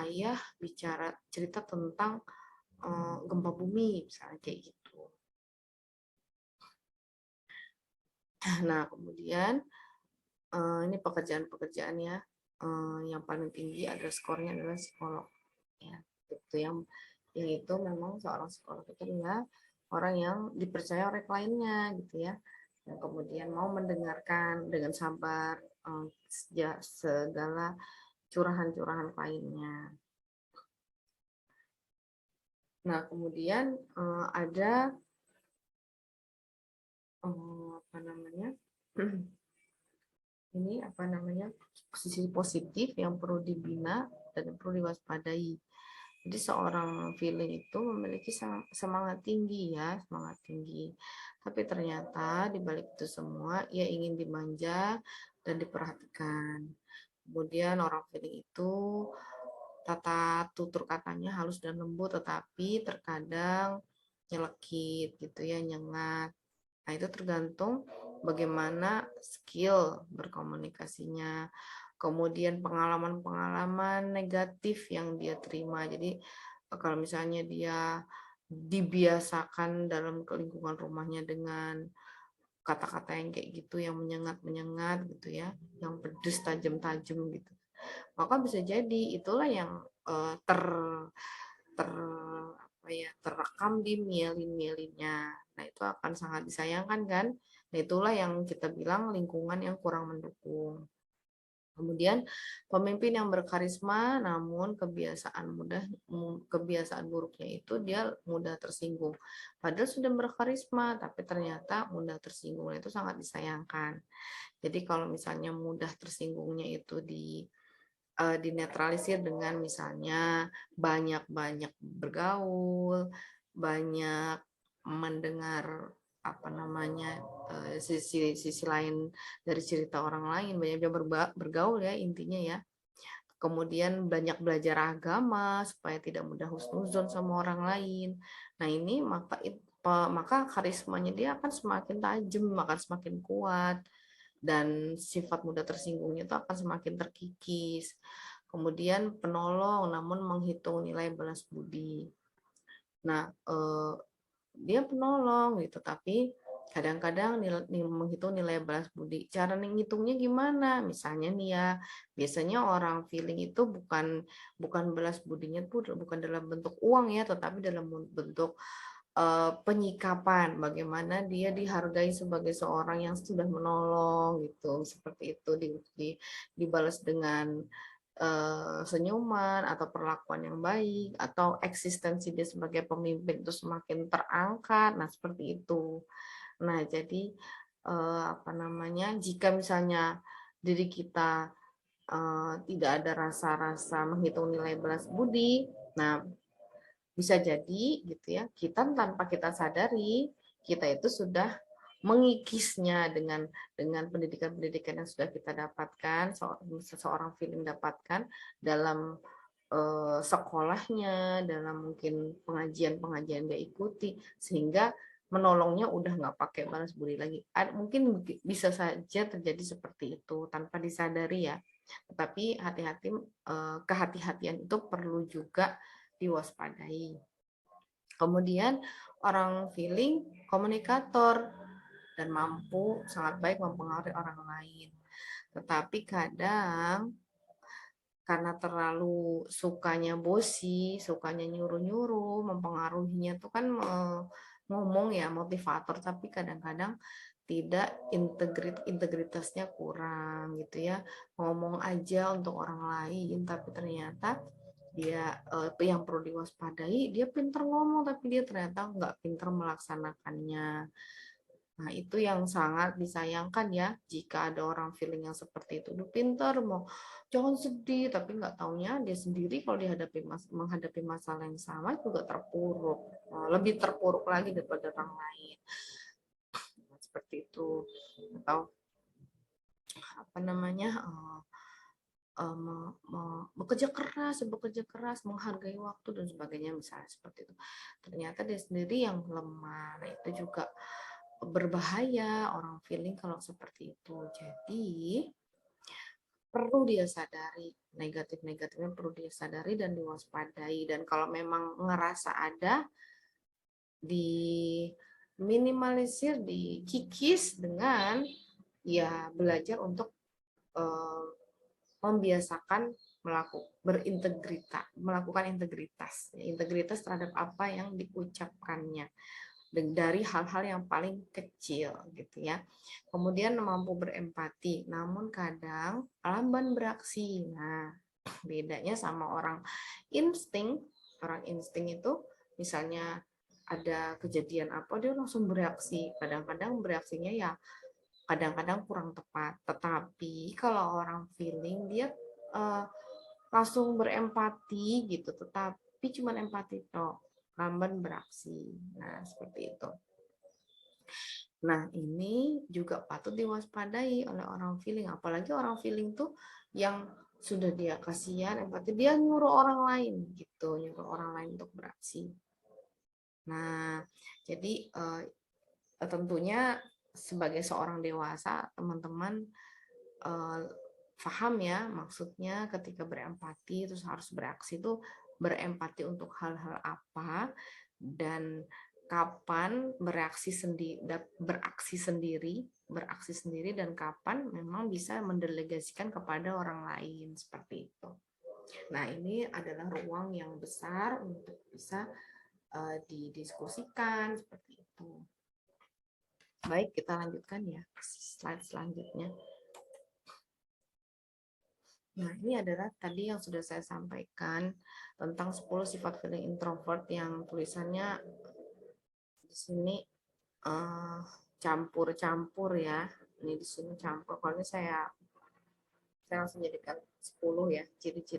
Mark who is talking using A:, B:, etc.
A: ayah bicara cerita tentang gempa bumi, misalnya kayak gitu. Nah, kemudian ini pekerjaan-pekerjaan ya, yang paling tinggi ada skornya adalah psikolog. Ya, itu yang itu memang seorang psikolog itu adalah orang yang dipercaya oleh kliennya gitu ya, yang kemudian mau mendengarkan dengan sabar segala curahan-curahan kliennya. Nah, kemudian ada apa namanya? Ini apa namanya? Sisi positif yang perlu dibina dan yang perlu diwaspadai. Jadi seorang feeling itu memiliki semangat tinggi ya, semangat tinggi. Tapi ternyata di balik itu semua ia ingin dimanja dan diperhatikan. Kemudian orang feeling itu tata tutur katanya halus dan lembut, tetapi terkadang nyelekit gitu ya, nyengat. Nah, itu tergantung bagaimana skill berkomunikasinya. Kemudian pengalaman-pengalaman negatif yang dia terima. Jadi kalau misalnya dia dibiasakan dalam lingkungan rumahnya dengan kata-kata yang kayak gitu, yang menyengat-menyengat gitu ya, yang pedes tajam-tajam gitu. Maka bisa jadi itulah yang ter ter apa ya, terekam di mielin-mielinnya. Nah, itu akan sangat disayangkan kan? Nah, itulah yang kita bilang lingkungan yang kurang mendukung. Kemudian pemimpin yang berkarisma namun kebiasaan buruknya itu dia mudah tersinggung. Padahal sudah berkarisma tapi ternyata mudah tersinggung. Itu sangat disayangkan. Jadi kalau misalnya mudah tersinggungnya itu dinetralisir dengan misalnya banyak-banyak bergaul, banyak mendengar apa namanya sisi sisi lain dari cerita orang lain, banyak dia bergaul ya intinya ya. Kemudian banyak belajar agama supaya tidak mudah husnuzon sama orang lain. Nah, ini maka karismanya dia akan semakin tajam, akan semakin kuat dan sifat mudah tersinggungnya itu akan semakin terkikis. Kemudian penolong namun menghitung nilai balas budi. Nah, dia penolong gitu, tapi kadang-kadang menghitung nilai balas budi. Cara ngitungnya gimana? Misalnya nih ya, biasanya orang feeling itu bukan bukan balas budinya tuh bukan dalam bentuk uang ya, tetapi dalam bentuk penyikapan, bagaimana dia dihargai sebagai seorang yang sudah menolong gitu, seperti itu dibalas dengan senyuman atau perlakuan yang baik atau eksistensi dia sebagai pemimpin itu semakin terangkat. Nah, seperti itu. Nah, jadi apa namanya? Jika misalnya diri kita tidak ada rasa-rasa menghitung nilai balas budi, nah bisa jadi gitu ya, kita tanpa kita sadari kita itu sudah mengikisnya dengan pendidikan-pendidikan yang sudah kita dapatkan, seseorang feeling dapatkan dalam sekolahnya, dalam mungkin pengajian-pengajian dia ikuti, sehingga menolongnya udah nggak pakai balas budi lagi. Mungkin bisa saja terjadi seperti itu tanpa disadari ya. Tetapi hati-hati, kehati-hatian itu perlu juga diwaspadai. Kemudian orang feeling komunikator dan mampu sangat baik mempengaruhi orang lain. Tetapi kadang karena terlalu sukanya bosi, sukanya nyuruh-nyuruh, mempengaruhinya tuh kan ngomong ya motivator, tapi kadang-kadang tidak integritasnya kurang gitu ya. Ngomong aja untuk orang lain, tapi ternyata dia yang perlu diwaspadai, dia pinter ngomong tapi dia ternyata nggak pinter melaksanakannya. Nah, itu yang sangat disayangkan ya, jika ada orang feeling yang seperti itu. Udah pinter, mau jangan sedih, tapi nggak taunya dia sendiri kalau menghadapi masalah yang sama juga terpuruk. Lebih terpuruk lagi daripada orang lain. Nah, seperti itu. Atau apa namanya, bekerja keras, menghargai waktu dan sebagainya misalnya seperti itu. Ternyata dia sendiri yang lemah. Nah, itu juga berbahaya orang feeling kalau seperti itu. Jadi perlu dia sadari, negatif-negatifnya perlu dia sadari dan diwaspadai. Dan kalau memang ngerasa ada, diminimalisir, dikikis dengan ya belajar untuk eh, membiasakan melakukan integritas terhadap apa yang diucapkannya dari hal-hal yang paling kecil gitu ya. Kemudian mampu berempati, namun kadang lamban beraksi. Nah, bedanya sama insting, orang insting itu misalnya ada kejadian apa dia langsung bereaksi. Kadang-kadang bereaksinya ya kadang-kadang kurang tepat. Tetapi kalau orang feeling dia uh, langsung berempati gitu, tetapi cuma empati toh, lamban beraksi. Nah, seperti itu. Nah, ini juga patut diwaspadai oleh orang feeling, apalagi orang feeling tuh yang sudah dia kasihan, empati, dia nyuruh orang lain gitu, nyuruh orang lain untuk beraksi. Nah, jadi tentunya sebagai seorang dewasa, teman-teman paham ya maksudnya ketika berempati terus harus beraksi itu berempati untuk hal-hal apa dan kapan beraksi sendiri dan kapan memang bisa mendelegasikan kepada orang lain seperti itu. Nah, ini adalah ruang yang besar untuk bisa didiskusikan seperti itu. Baik, kita lanjutkan ya slide selanjutnya. Nah, ini adalah tadi yang sudah saya sampaikan tentang 10 sifat feeling introvert yang tulisannya di sini campur-campur ya. Ini di sini campur. Kalau ini saya langsung jadikan 10 ya, ciri-ciri